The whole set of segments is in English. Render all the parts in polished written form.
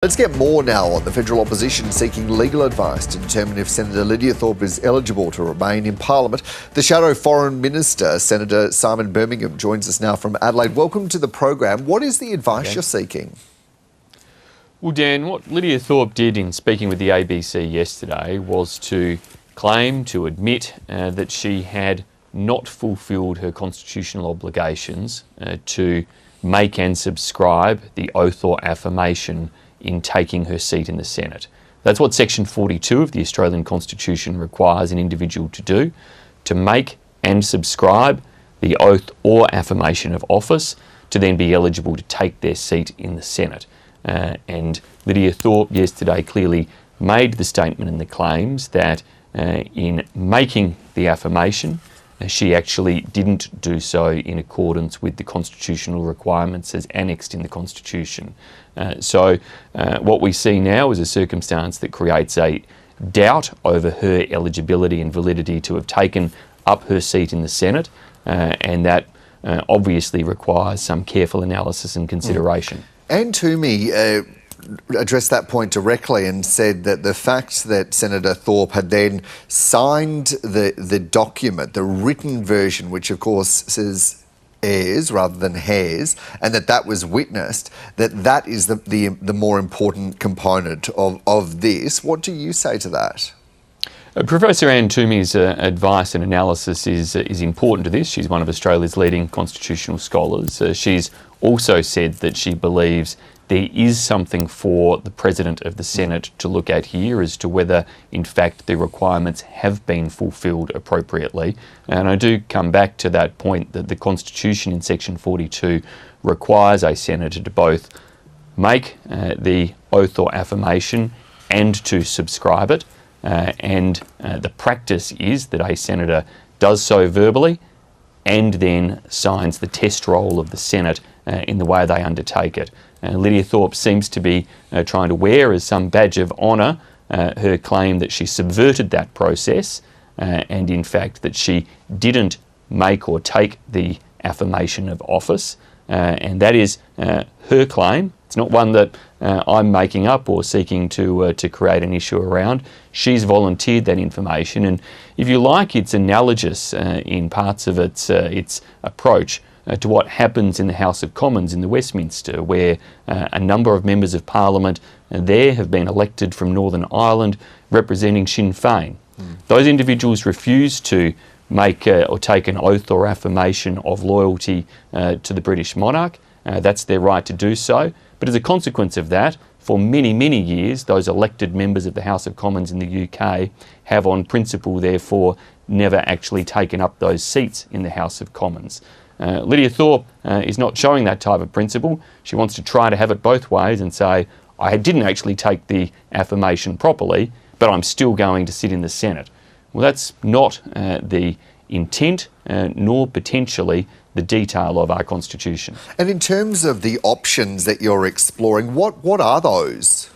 Let's get more now on the federal opposition seeking legal advice to determine if Senator Lidia Thorpe is eligible to remain in Parliament. The Shadow Foreign Minister, Senator Simon Birmingham, joins us now from Adelaide. Welcome to the program. What is the advice you're seeking? Well, Dan, what Lidia Thorpe did in speaking with the ABC yesterday was to admit that she had not fulfilled her constitutional obligations to make and subscribe the oath or affirmation in taking her seat in the Senate. That's what Section 42 of the Australian Constitution requires an individual to do, to make and subscribe the oath or affirmation of office to then be eligible to take their seat in the Senate. And Lidia Thorpe yesterday clearly made the statement and the claims that in making the affirmation, she actually didn't do so in accordance with the constitutional requirements as annexed in the Constitution. So what we see now is a circumstance that creates a doubt over her eligibility and validity to have taken up her seat in the Senate, and that obviously requires some careful analysis and consideration. Anne Toomey addressed that point directly and said that the fact that Senator Thorpe had then signed the document, the written version, which of course says heirs rather than hairs, and that was witnessed, that is the more important component of this. What do you say to that? Professor Anne Toomey's advice and analysis is important to this. She's one of Australia's leading constitutional scholars. She's also said that she believes there is something for the President of the Senate to look at here as to whether, in fact, the requirements have been fulfilled appropriately. And I do come back to that point that the Constitution in Section 42 requires a Senator to both make the oath or affirmation and to subscribe it. And the practice is that a Senator does so verbally and then signs the test roll of the Senate in the way they undertake it. Lidia Thorpe seems to be trying to wear as some badge of honour her claim that she subverted that process and in fact that she didn't make or take the affirmation of office, and that is her claim. It's not one that I'm making up or seeking to create an issue around. She's volunteered that information, and if you like, it's analogous in parts of its approach to what happens in the House of Commons in the Westminster, where a number of members of Parliament there have been elected from Northern Ireland representing Sinn Féin. Those individuals refuse to make or take an oath or affirmation of loyalty to the British monarch. That's their right to do so. But as a consequence of that, for many, many years, those elected members of the House of Commons in the UK have on principle, therefore, never actually taken up those seats in the House of Commons. Lidia Thorpe is not showing that type of principle. She wants to try to have it both ways and say, I didn't actually take the affirmation properly, but I'm still going to sit in the Senate. Well, that's not the intent, nor potentially the detail of our Constitution. And in terms of the options that you're exploring, what are those?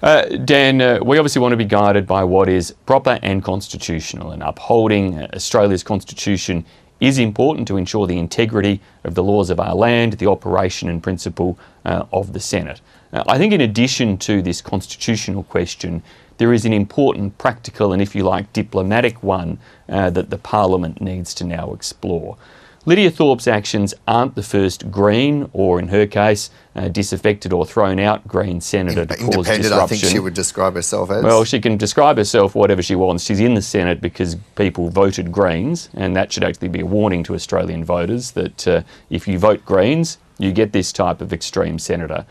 Dan, we obviously want to be guided by what is proper and constitutional, and upholding Australia's Constitution is important to ensure the integrity of the laws of our land, the operation and principle of the Senate. I think in addition to this constitutional question, there is an important practical and, if you like, diplomatic one that the Parliament needs to now explore. Lidia Thorpe's actions aren't the first Green, or in her case, disaffected or thrown out Green Senator to cause disruption. I think she would describe herself as. Well, she can describe herself whatever she wants. She's in the Senate because people voted Greens, and that should actually be a warning to Australian voters that if you vote Greens, you get this type of extreme senator.